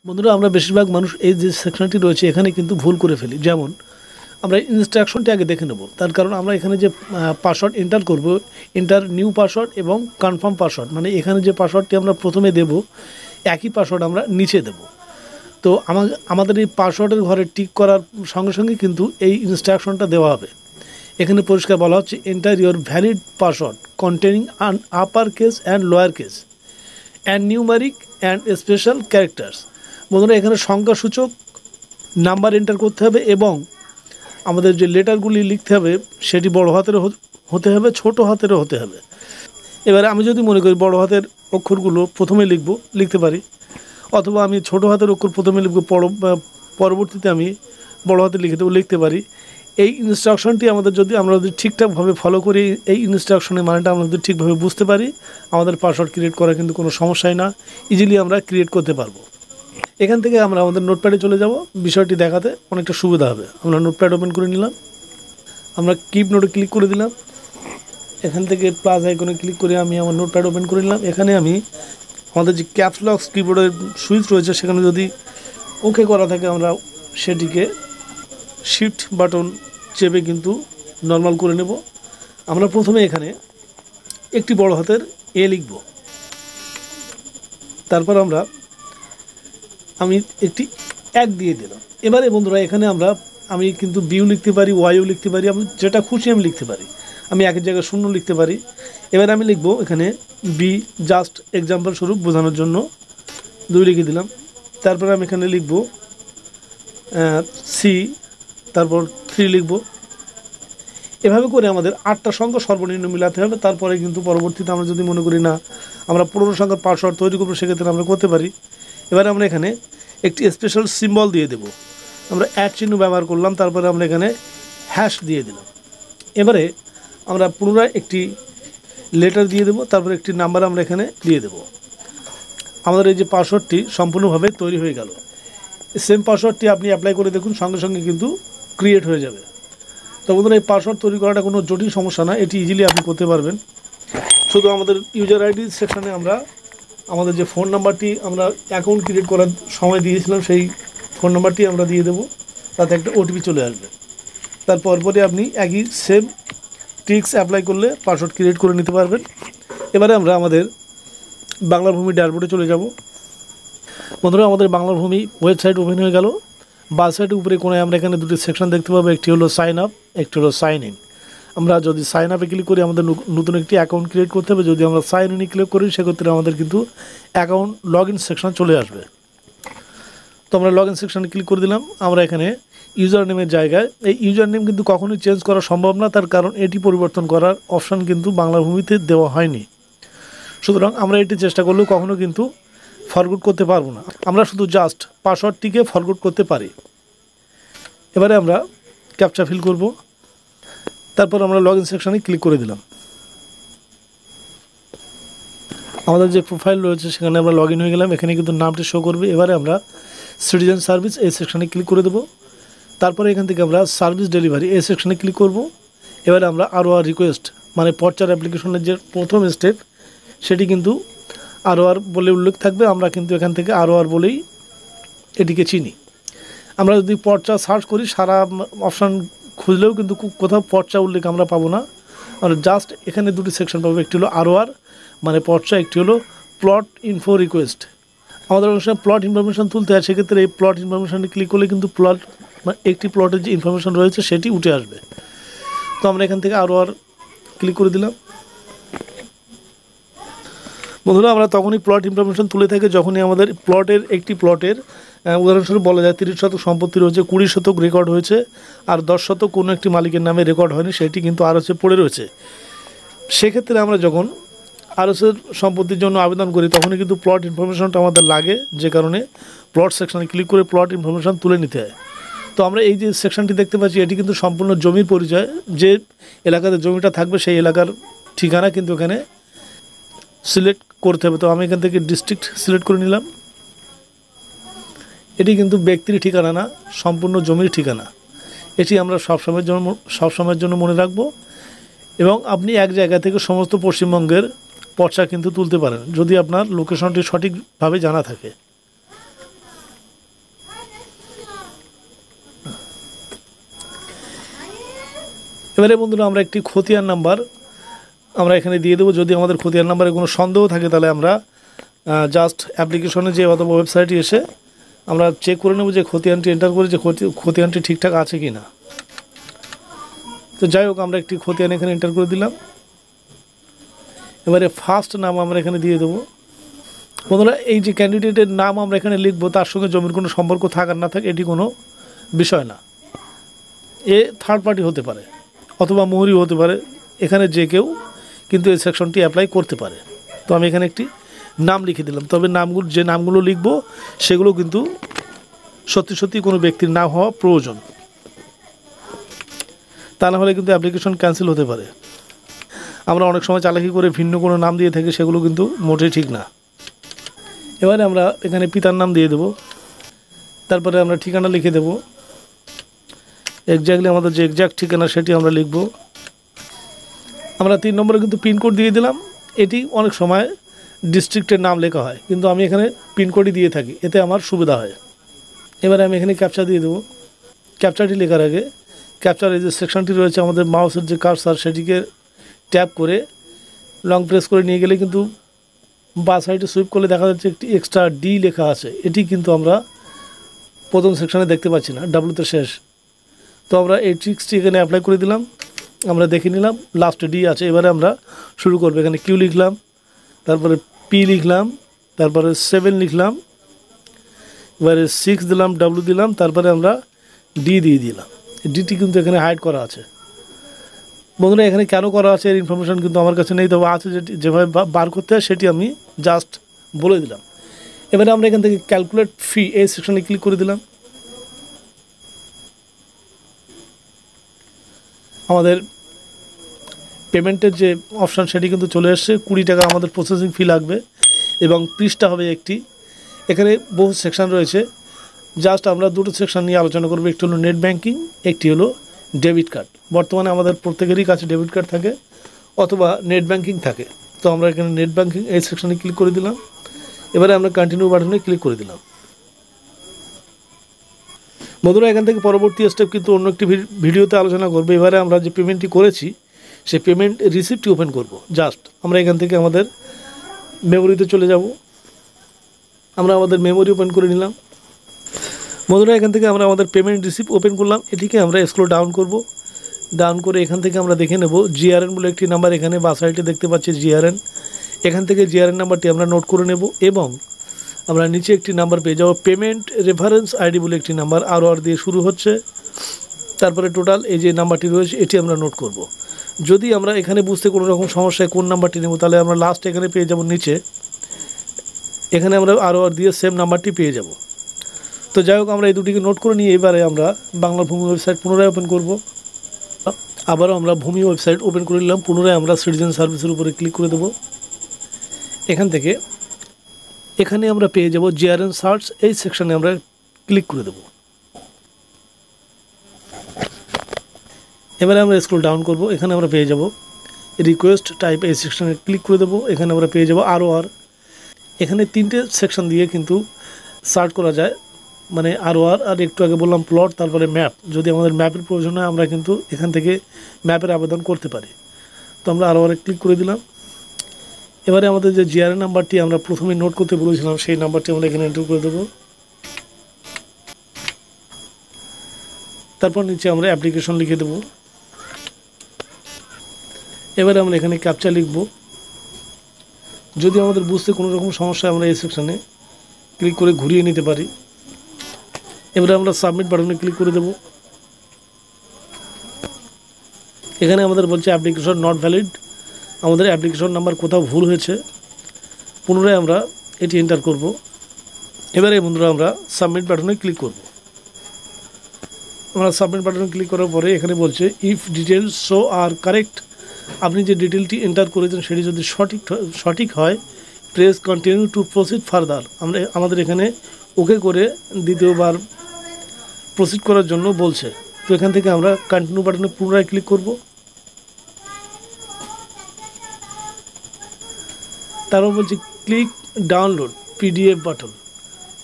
বন্ধুরা, আমরা বেশিরভাগ মানুষ এই যে সেকশনটি রয়েছে এখানে কিন্তু ভুল করে ফেলি। যেমন আমরা ইনস্ট্রাকশনটি আগে দেখে নেব, তার কারণ আমরা এখানে যে পাসওয়ার্ড এন্টার করব, এন্টার নিউ পাসওয়ার্ড এবং কনফার্ম পাসওয়ার্ড, মানে এখানে যে পাসওয়ার্ডটি আমরা প্রথমে দেব একই পাসওয়ার্ড আমরা নিচে দেব। তো আমাদের এই পাসওয়ার্ডের ঘরে টিক করার সঙ্গে সঙ্গে কিন্তু এই ইনস্ট্রাকশনটা দেওয়া হবে। এখানে পরিষ্কার বলা হচ্ছে enter your valid password containing an upper case and lower case and numeric and special characters. বন্ধুরা, এখানে সংখ্যাসূচক নাম্বার এন্টার করতে হবে এবং আমাদের যে লেটারগুলি লিখতে হবে সেটি বড় হাতের হতে হবে, ছোট হাতেরও হতে হবে। এবারে আমি যদি মনে করি বড় হাতের অক্ষরগুলো প্রথমে লিখতে পারি, অথবা আমি ছোট হাতের অক্ষর প্রথমে লিখব, পরবর্তীতে আমি বড় হাতে লিখতে পারি। এই ইনস্ট্রাকশনটি আমরা যদি ঠিকঠাকভাবে ফলো করি, এই ইনস্ট্রাকশনের মানেটা আমরা যদি ঠিকভাবে বুঝতে পারি, আমাদের পাসওয়ার্ড ক্রিয়েট করা কিন্তু কোনো সমস্যাই না, ইজিলি আমরা ক্রিয়েট করতে পারবো। এখান থেকে আমরা আমাদের নোটপ্যাডে চলে যাব, বিষয়টি দেখাতে অনেকটা সুবিধা হবে। আমরা নোটপ্যাড ওপেন করে নিলাম, আমরা কিপ নোটে ক্লিক করে দিলাম, এখান থেকে প্লাস আইকনে ক্লিক করে আমি আমার নোটপ্যাড ওপেন করে নিলাম। এখানে আমি আমাদের যে ক্যাপস লক কিবোর্ডের সুইচ রয়েছে সেখানে যদি ওকে করা থাকে আমরা সেটিকে শিফট বাটন চেপে কিন্তু নর্মাল করে নেব। আমরা প্রথমে এখানে একটি বড় হাতের এ লিখব, তারপর আমি একটি এক দিয়ে দিলাম। এবারে বন্ধুরা, এখানে আমি কিন্তু বিউ লিখতে পারি, ওয়াইও লিখতে পারি, আমি যেটা খুশি আমি লিখতে পারি। আমি একের জায়গায় 0 লিখতে পারি। এবারে আমি লিখব এখানে বি, জাস্ট এক্সাম্পল স্বরূপ বোঝানোর জন্য 2 লিখে দিলাম। তারপরে আমি এখানে লিখব সি, তারপর 3 লিখব। এভাবে করে আমাদের 8টা সংখ্যা সর্বনিম্ন মিলাতে হবে। তারপরে কিন্তু পরবর্তীতে আমরা যদি মনে করি না আমরা 15 সংখ্যার পাসওয়ার্ড তৈরি করবো, সেক্ষেত্রে আমরা করতে পারি। এবারে আমরা এখানে একটি স্পেশাল সিম্বল দিয়ে দেব, আমরা @ চিহ্ন ব্যবহার করলাম, তারপরে আমরা এখানে হ্যাশ দিয়ে দিলাম। এবারে আমরা পুনরায় একটি লেটার দিয়ে দেব, তারপরে একটি নাম্বার আমরা এখানে দিয়ে দেব। আমাদের এই যে পাসওয়ার্ডটি সম্পূর্ণভাবে তৈরি হয়ে গেল। সেম পাসওয়ার্ডটি আপনি অ্যাপ্লাই করে দেখুন, সঙ্গে সঙ্গে কিন্তু ক্রিয়েট হয়ে যাবে। তো বন্ধুরা, এই পাসওয়ার্ড তৈরি করাটা কোনো জটিল সমস্যা না, এটি ইজিলি আপনি করতে পারবেন। শুধু আমাদের ইউজার আইডি সেকশানে আমাদের যে ফোন নাম্বারটি আমরা অ্যাকাউন্ট ক্রিয়েট করার সময় দিয়েছিলাম সেই ফোন নাম্বারটি আমরা দিয়ে দেবো, তাতে একটা ওটিপি চলে আসবে। তারপরে আপনি একই সেম ট্রিক্স অ্যাপ্লাই করলে পাসওয়ার্ড ক্রিয়েট করে নিতে পারবেন। এবারে আমরা আমাদের বাংলার ভূমি ড্যাশবোর্ডে চলে যাব। বন্ধুরা, আমাদের বাংলার ভূমি ওয়েবসাইট ওপেন হয়ে গেল। বাঁ সাইডের উপরে কোণায় আমরা এখানে দুটি সেকশন দেখতে পাবো, একটি হলো সাইন আপ, একটি হলো সাইন ইন। আমরা যদি সাইন আপে ক্লিক করি আমাদের নতুন একটি অ্যাকাউন্ট ক্রিয়েট করতে হবে। যদি আমরা সাইন ইনে ক্লিক করি সেক্ষেত্রে আমাদের কিন্তু অ্যাকাউন্ট লগ ইন সেকশন চলে আসবে। তো আমরা লগ ইন সেকশনে ক্লিক করে দিলাম। আমরা এখানে ইউজার নেমের জায়গায়, এই ইউজার নেম কিন্তু কখনোই চেঞ্জ করা সম্ভব না, তার কারণ এটি পরিবর্তন করার অপশান কিন্তু বাংলা ভূমিতে দেওয়া হয়নি। সুতরাং আমরা এটি চেষ্টা করলেও কখনো কিন্তু ফরগট করতে পারবো না, আমরা শুধু জাস্ট পাসওয়ার্ডটিকে ফরগট করতে পারি। এবারে আমরা ক্যাপচা ফিল করব, তারপর আমরা লগ ইন সেকশনে ক্লিক করে দিলাম। আমাদের যে প্রোফাইল রয়েছে সেখানে আমরা লগ ইন হয়ে গেলাম, এখানে কিন্তু নামটি শো করবে। এবারে আমরা সিটিজেন সার্ভিস এই সেকশনে ক্লিক করে দেবো। তারপরে এখান থেকে আমরা সার্ভিস ডেলিভারি এই সেকশনে ক্লিক করব। এবারে আমরা ROR রিকোয়েস্ট, মানে পর্চার অ্যাপ্লিকেশনের যে প্রথম স্টেপ সেটি কিন্তু ROR বলে উল্লেখ থাকবে। আমরা কিন্তু এখান থেকে ROR বলেই এটিকে চিনি। আমরা যদি পর্চা সার্চ করি সারা অপশান খুঁজলেও কিন্তু কোথাও পর্চা উল্লেখ আমরা পাবো না। আর জাস্ট এখানে দুটি সেকশন পাবো, একটি হলো ROR মানে পর্চা, একটি হলো প্লট ইনফো রিকোয়েস্ট। আমাদের অনুষ্ঠানে প্লট ইনফরমেশান তুলতে হয়, সেক্ষেত্রে এই প্লট ইনফরমেশানে ক্লিক করলে কিন্তু একটি প্লটের যে ইনফরমেশান রয়েছে সেটি উঠে আসবে। তো আমরা এখান থেকে ROR ক্লিক করে দিলাম। বন্ধুরা, আমরা তখনই প্লট ইনফরমেশান তুলে থাকি যখনই আমাদের একটি প্লটের উদাহরণস্বরূপ বলা যায় 30 শতক সম্পত্তি রয়েছে, 20 শতক রেকর্ড হয়েছে, আর 10 শতক কোনো একটি মালিকের নামে রেকর্ড হয়নি, সেটি কিন্তু ROC পড়ে রয়েছে। সেক্ষেত্রে আমরা যখন ROC সম্পত্তির জন্য আবেদন করি তখনই কিন্তু প্লট ইনফরমেশনটা আমাদের লাগে, যে কারণে প্লট সেকশনে ক্লিক করে প্লট ইনফরমেশান তুলে নিতে হয়। তো আমরা এই যে সেকশনটি দেখতে পাচ্ছি এটি কিন্তু সম্পূর্ণ জমির পরিচয়, যে এলাকাতে জমিটা থাকবে সেই এলাকার ঠিকানা কিন্তু এখানে সিলেক্ট করতে হবে। তো আমি এখান থেকে ডিস্ট্রিক্ট সিলেক্ট করে নিলাম। এটি কিন্তু ব্যক্তির ঠিকানা না, সম্পূর্ণ জমির ঠিকানা। এটি আমরা সবসময়ের জন্য মনে রাখবো। এবং আপনি এক জায়গা থেকে সমস্ত পশ্চিমবঙ্গের / 'পর্চা কিন্তু তুলতে পারেন যদি আপনার লোকেশনটি সঠিকভাবে জানা থাকে। এবারে বন্ধুরা আমরা একটি খতিয়ান নাম্বার আমরা এখানে দিয়ে দেবো। যদি আমাদের খতিয়ান নাম্বারে কোনো সন্দেহ থাকে তাহলে আমরা জাস্ট অ্যাপ্লিকেশনে যে অথবা ওয়েবসাইটে এসে আমরা চেক করে নেব যে খতিয়ানটি এন্টার করে যে খতিয়ানটি ঠিকঠাক আছে কি না। তো যাই হোক, আমরা একটি খতিয়ান এখানে এন্টার করে দিলাম। এবারে ফার্স্ট নাম আমরা এখানে দিয়ে দেবো। বন্ধুরা, এই যে ক্যান্ডিডেটের নাম আমরা এখানে লিখবো, তার সঙ্গে জমির কোনো সম্পর্ক থাকার না থাকে এটি কোনো বিষয় না। এ থার্ড পার্টি হতে পারে অথবা মোহরিও হতে পারে, এখানে যে কেউ কিন্তু এই সেকশনটি অ্যাপ্লাই করতে পারে। তো আমি এখানে একটি নাম লিখে দিলাম, তবে যে নামগুলো লিখব সেগুলো কিন্তু সত্যি সত্যি কোনো ব্যক্তির নাম হওয়া প্রয়োজন, তা না হলে কিন্তু অ্যাপ্লিকেশন ক্যান্সেল হতে পারে। আমরা অনেক সময় চালাকি করে ভিন্ন কোনো নাম দিয়ে থাকি, সেগুলো কিন্তু মোটেই ঠিক না। এবারে আমরা এখানে পিতার নাম দিয়ে দেব, তারপরে আমরা ঠিকানা লিখে দেব। এক্স্যাক্টলি আমাদের যে এক্স্যাক্ট ঠিকানা সেটি আমরা লিখব। আমরা 3 নম্বরে কিন্তু পিনকোড দিয়ে দিলাম। এটি অনেক সময় ডিস্ট্রিক্টের নাম লেখা হয়, কিন্তু আমি এখানে পিনকোডই দিয়ে থাকি, এতে আমার সুবিধা হয়। এবারে আমি এখানে ক্যাপচা দিয়ে দেবো। ক্যাপচাটি লেখার আগে ক্যাপচার এই যে সেকশনটি রয়েছে, আমাদের মাউসের যে কার্সার সেটিকে ট্যাপ করে লং প্রেস করে নিয়ে গেলে কিন্তু বা সাইডে সুইপ করলে দেখা যাচ্ছে একটি এক্সট্রা ডি লেখা আছে। এটি কিন্তু আমরা প্রথম সেকশনে দেখতে পাচ্ছি না, ডাব্লুতে শেষ। তো আমরা এই ট্রিক্সটি এখানে অ্যাপ্লাই করে দিলাম, আমরা দেখে নিলাম লাস্টে ডি আছে। এবারে আমরা শুরু করবো। এখানে কিউ লিখলাম, তারপরে পি লিখলাম, তারপরে 7 লিখলাম, এবারে 6 দিলাম, ডাব্লু দিলাম, তারপরে আমরা ডি দিয়ে দিলাম। ডিটি কিন্তু এখানে হাইড করা আছে। বন্ধুরা, এখানে কেন করা আছে এর ইনফরমেশান কিন্তু আমার কাছে নেই, তবে আছে যেভাবে বার করতে হয় সেটি আমি জাস্ট বলে দিলাম। এবারে আমরা এখান থেকে ক্যালকুলেট ফি এই সেকশনে ক্লিক করে দিলাম। আমাদের পেমেন্টের যে অপশান সেটি কিন্তু চলে এসছে। 20 টাকা আমাদের প্রসেসিং ফি লাগবে এবং পৃষ্ঠা হবে একটি। এখানে বহু সেকশন রয়েছে, জাস্ট আমরা দুটো সেকশন নিয়ে আলোচনা করবো। একটি হলো নেট ব্যাঙ্কিং, একটি হলো ডেবিট কার্ড। বর্তমানে আমাদের প্রত্যেকেরই কাছে ডেবিট কার্ড থাকে অথবা নেট ব্যাঙ্কিং থাকে। তো আমরা এখানে নেট ব্যাঙ্কিং এই সেকশনে ক্লিক করে দিলাম। এবারে আমরা কন্টিনিউ বাটনে ক্লিক করে দিলাম। বন্ধুরা, এখান থেকে পরবর্তী স্টেপ কিন্তু অন্য একটি ভিডিওতে আলোচনা করবো। এবারে আমরা যে পেমেন্টটি করেছি সেই পেমেন্ট রিসিপ্টটি ওপেন করব। জাস্ট আমরা এখান থেকে আমাদের মেমোরিতে চলে যাব। আমরা আমাদের মেমোরি ওপেন করে নিলাম। বন্ধুরা, এখান থেকে আমরা আমাদের পেমেন্ট রিসিপ্ট ওপেন করলাম। এটিকে আমরা স্ক্রল ডাউন করব। ডাউন করে এখান থেকে আমরা দেখে নেব জিআরএন বলে একটি নাম্বার এখানে বা সাইডে দেখতে পাচ্ছি জিআরএন। এখান থেকে জিআরএন নাম্বারটি আমরা নোট করে নেব এবং আমরা নিচে একটি নাম্বার পেয়ে যাব পেমেন্ট রেফারেন্স আইডি বলে একটি নাম্বার আর দিয়ে শুরু হচ্ছে। তারপরে টোটাল এই যে নাম্বারটি রয়েছে এটি আমরা নোট করব। যদি আমরা এখানে বুঝতে কোনো রকম সমস্যায় কোন নাম্বারটি নেব, তাহলে আমরা লাস্ট এখানে পেয়ে যাব নিচে, এখানে আমরা আর দিয়ে সেম নাম্বারটি পেয়ে যাব। তো যাই হোক, আমরা এই দুটিকে নোট করে নিয়ে এবারে আমরা বাংলা ভূমি ওয়েবসাইট পুনরায় ওপেন করব। আবারও আমরা ভূমি ওয়েবসাইট ওপেন করে নিলাম। পুনরায় আমরা সিটিজেন সার্ভিসের উপরে ক্লিক করে দেব। এখান থেকে এখানে আমরা পেয়ে যাব জিআরএন সার্চ, এই সেকশনে আমরা ক্লিক করে দেব। এবারে আমরা স্ক্রল ডাউন করব। এখানে আমরা পেয়ে যাব রিকোয়েস্ট টাইপ, এই সেকশনে ক্লিক করে দেব। এখানে আমরা পেয়ে যাব আর এখানে 3টে সেকশন দিয়ে কিন্তু সার্চ করা যায়, মানে আর একটু আগে বললাম প্লট, তারপরে ম্যাপ। যদি আমাদের ম্যাপের প্রয়োজন হয় আমরা কিন্তু এখান থেকে ম্যাপের আবেদন করতে পারি। তো আমরা আর ক্লিক করে দিলাম। এবারে আমাদের যে জিআরএন নাম্বারটি আমরা প্রথমে নোট করতে বলেছিলাম সেই নাম্বারটি আমরা এখানে এন্টার করে দেবো। তারপর নিচে আমরা অ্যাপ্লিকেশন লিখে দেব। এবারে আমরা এখানে ক্যাপচা লিখব। যদি আমাদের বুঝতে কোনো রকম সমস্যা আমরা এই সেকশানে ক্লিক করে ঘুরিয়ে নিতে পারি। এবারে আমরা সাবমিট বাটনে ক্লিক করে দেব। এখানে আমাদের বলছে অ্যাপ্লিকেশন নট ভ্যালিড, আমাদের অ্যাপ্লিকেশন নাম্বার কোথাও ভুল হয়েছে। পুনরায় আমরা এটি এন্টার করব। এবারে বন্ধুরা আমরা সাবমিট বাটনে ক্লিক করব। আমরা সাবমিট বাটনে ক্লিক করার পরে এখানে বলছে if details show are correct, আপনি যে ডিটেলটি এন্টার করেছেন সেটি যদি সঠিক হয় press continue to proceed further. আমাদের এখানে ওকে করে দ্বিতীয়বার প্রসিড করার জন্য বলছে। তো এখান থেকে আমরা কন্টিনিউ বাটনে পুনরায় ক্লিক করব। তারপর বলছে click download PDF button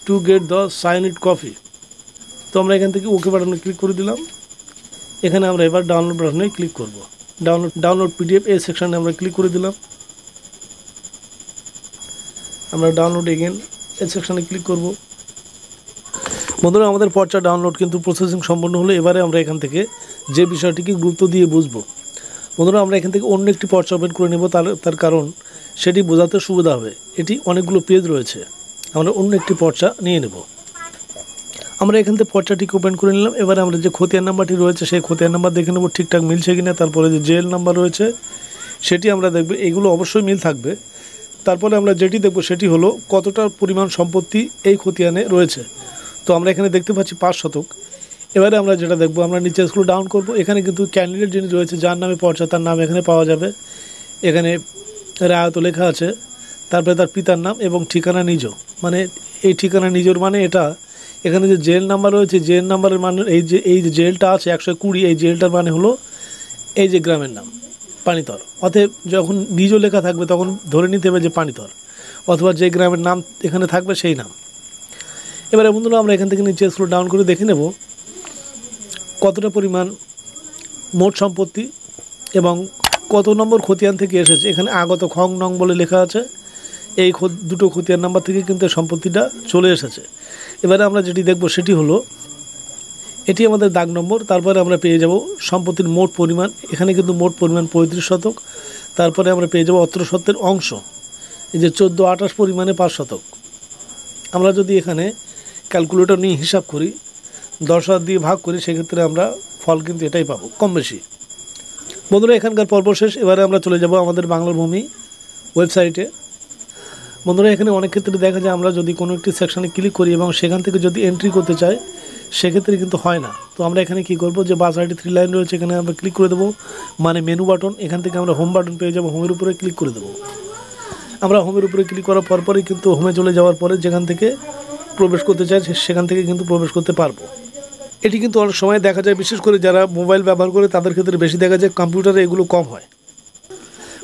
to get the signed copy. তো আমরা এখান থেকে ওকে বাটনে ক্লিক করে দিলাম। এখানে আমরা এবার ডাউনলোড বাটনে ক্লিক করব। ডাউনলোড পিডিএফ এই সেকশানে আমরা ক্লিক করে দিলাম। আমরা ডাউনলোড এগেন এই সেকশানে ক্লিক করব। বন্ধুরা, আমাদের পর্চা ডাউনলোড কিন্তু প্রসেসিং সম্পন্ন হলো। এবারে আমরা এখান থেকে যে বিষয়টিকে গুরুত্ব দিয়ে বুঝবো। বন্ধুরা, আমরা এখান থেকে অন্য একটি পর্চা ওপেন করে নেব, তার কারণ সেটি বোঝাতে সুবিধা হবে। এটি অনেকগুলো পেজ রয়েছে, আমরা অন্য একটি পর্চা নিয়ে নেব। আমরা এখান থেকে পর্চাটিকে ওপেন করে নিলাম। এবারে আমরা যে খতিয়ান নাম্বারটি রয়েছে সেই খতিয়ান নাম্বার দেখে নেব ঠিকঠাক মিলছে কিনা। তারপরে যে জেএল নাম্বার রয়েছে সেটি আমরা দেখব, এগুলো অবশ্যই মিল থাকবে। তারপরে আমরা যেটি দেখব সেটি হলো কতটা পরিমাণ সম্পত্তি এই খতিয়ানে রয়েছে। তো আমরা এখানে দেখতে পাচ্ছি 5 শতক। এবারে আমরা যেটা দেখব, আমরা নিচে স্ক্রল ডাউন করব। এখানে কিন্তু ক্যান্ডিডেট যিনি রয়েছে, যার নামে পর্চা, তার নাম এখানে পাওয়া যাবে। এখানে রায়ত লেখা আছে, তারপরে তার পিতার নাম এবং ঠিকানা নিজ, মানে এই ঠিকানা নিজের মানে এটা। এখানে যে জেল নাম্বার রয়েছে, জেল নাম্বারের মানে এই যে জেলটা আছে 120, এই জেলটার মানে হলো এই যে গ্রামের নাম পানিতর। অতএব যখন নিজ লেখা থাকবে তখন ধরে নিতে হবে যে পানিতর, অথবা যে গ্রামের নাম এখানে থাকবে সেই নাম। এবারে বন্ধুরা, আমরা এখান থেকে নিচে স্ক্রল ডাউন করে দেখে নেব কতটা পরিমাণ মোট সম্পত্তি এবং কত নম্বর খতিয়ান থেকে এসেছে। এখানে আগত খং নং বলে লেখা আছে। এই দুটো খতিয়ান নাম্বার থেকে কিন্তু সম্পত্তিটা চলে এসেছে। এবারে আমরা যেটি দেখব সেটি হলো, এটি আমাদের দাগ নম্বর। তারপরে আমরা পেয়ে যাব সম্পত্তির মোট পরিমাণ। এখানে কিন্তু মোট পরিমাণ 35 শতক। তারপরে আমরা পেয়ে যাব অত্র সত্ত্বের অংশ, এই যে 14-28 পরিমাণে 5 শতক। আমরা যদি এখানে ক্যালকুলেটর নিয়ে হিসাব করি, 10,000 দিয়ে ভাগ করি, সেক্ষেত্রে আমরা ফল কিন্তু এটাই পাবো, কম বেশি। বন্ধুরা, এখানকার পর্ব শেষ। এবারে আমরা চলে যাব আমাদের বাংলার ভূমি ওয়েবসাইটে। বন্ধুরা, এখানে অনেক ক্ষেত্রে দেখা যায় আমরা যদি কোনো একটি সেকশানে ক্লিক করি এবং সেখান থেকে যদি এন্ট্রি করতে চাই, সেক্ষেত্রে কিন্তু হয় না। তো আমরা এখানে কি করব, যে বাঁ সাইডে 3 লাইন রয়েছে, এখানে আমরা ক্লিক করে দেবো, মানে মেনু বাটন। এখান থেকে আমরা হোম বাটন পেয়ে যাবো, হোমের উপরে ক্লিক করে দেবো। আমরা হোমের উপরে ক্লিক করার পরপরই কিন্তু হোমে চলে যাওয়ার পরে যেখান থেকে প্রবেশ করতে চাই সেখান থেকে কিন্তু প্রবেশ করতে পারবো। এটি কিন্তু অনেক সময় দেখা যায়, বিশেষ করে যারা মোবাইল ব্যবহার করে তাদের ক্ষেত্রে বেশি দেখা যায়, কম্পিউটারে এগুলো কম হয়।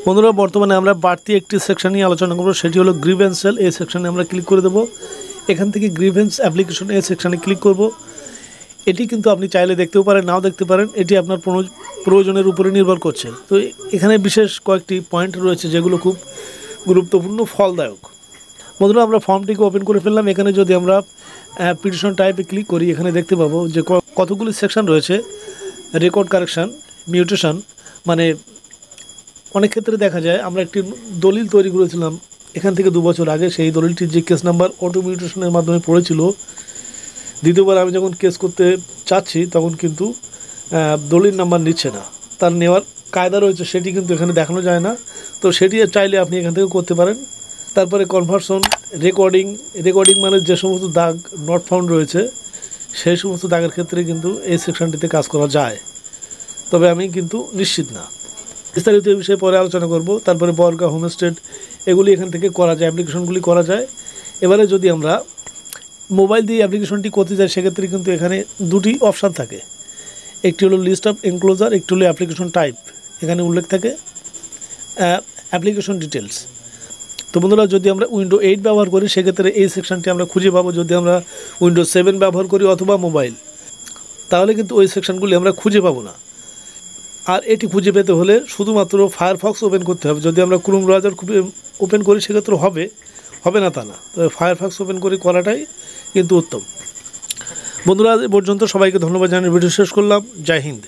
বন্ধুরা, বর্তমানে আমরা বাড়তি একটি সেকশন নিয়ে আলোচনা করব, সেটি হলো গ্রিভেন্সেল। এই সেকশনে আমরা ক্লিক করে দেবো। এখান থেকে গ্রিভেন্স অ্যাপ্লিকেশন এই সেকশনে ক্লিক করব। এটি কিন্তু আপনি চাইলে দেখতেও পারেন, নাও দেখতে পারেন, এটি আপনার প্রয়োজনের উপরে নির্ভর করছে। তো এখানে বিশেষ কয়েকটি পয়েন্ট রয়েছে যেগুলো খুব গুরুত্বপূর্ণ, ফলদায়ক। বন্ধুরা, আমরা ফর্মটিকে ওপেন করে ফেললাম। এখানে যদি আমরা পিটিশন টাইপে ক্লিক করি, এখানে দেখতে পাবো যে কতগুলি সেকশন রয়েছে। রেকর্ড কারেকশান, মিউটেশন, মানে অনেক ক্ষেত্রে দেখা যায় আমরা একটি দলিল তৈরি করেছিলাম এখান থেকে 2 বছর আগে, সেই দলিলটির যে কেস নাম্বার অটো মিউটেশনের মাধ্যমে পড়েছিল, দ্বিতীয়বার আমি যখন কেস করতে চাচ্ছি তখন কিন্তু দলিল নাম্বার নিচ্ছে না। তার নেওয়ার কায়দা রয়েছে, সেটি কিন্তু এখানে দেখানো যায় না। তো সেটি চাইলে আপনি এখান থেকে করতে পারেন। তারপরে কনভার্সন, রেকর্ডিং মানে যে সমস্ত দাগ নট ফাউন্ড রয়েছে সেই সমস্ত দাগের ক্ষেত্রে কিন্তু এই সেকশনটিতে কাজ করা যায়, তবে আমি কিন্তু নিশ্চিত না। বিস্তারিত এই বিষয়ে পরে আলোচনা করব। তারপরে বর্গা, হোমস্টেড, এগুলি এখান থেকে করা যায়, অ্যাপ্লিকেশনগুলি করা যায়। এবারে যদি আমরা মোবাইল দিয়ে অ্যাপ্লিকেশনটি করতে চাই, সেক্ষেত্রে কিন্তু এখানে 2টি অপশান থাকে। একটি হলো লিস্ট অফ এনক্লোজার, একটি হলো অ্যাপ্লিকেশন টাইপ। এখানে উল্লেখ থাকে অ্যাপ্লিকেশন ডিটেলস। তো বন্ধুরা, যদি আমরা উইন্ডো 8 ব্যবহার করি সেক্ষেত্রে এই সেকশনটি আমরা খুঁজে পাবো। যদি আমরা উইন্ডো 7 ব্যবহার করি অথবা মোবাইল, তাহলে কিন্তু ওই সেকশনগুলি আমরা খুঁজে পাবো না। আর এটি খুঁজে পেতে হলে শুধুমাত্র ফায়ারফক্স ওপেন করতে হবে। যদি আমরা ক্রোম ব্রাউজার ওপেন করি সেক্ষেত্রে হবে না তা না, তবে ফায়ারফক্স ওপেন করে করাটাই কিন্তু উত্তম। বন্ধুরা, আজ পর্যন্ত সবাইকে ধন্যবাদ জানিয়ে ভিডিও শেষ করলাম। জয় হিন্দ।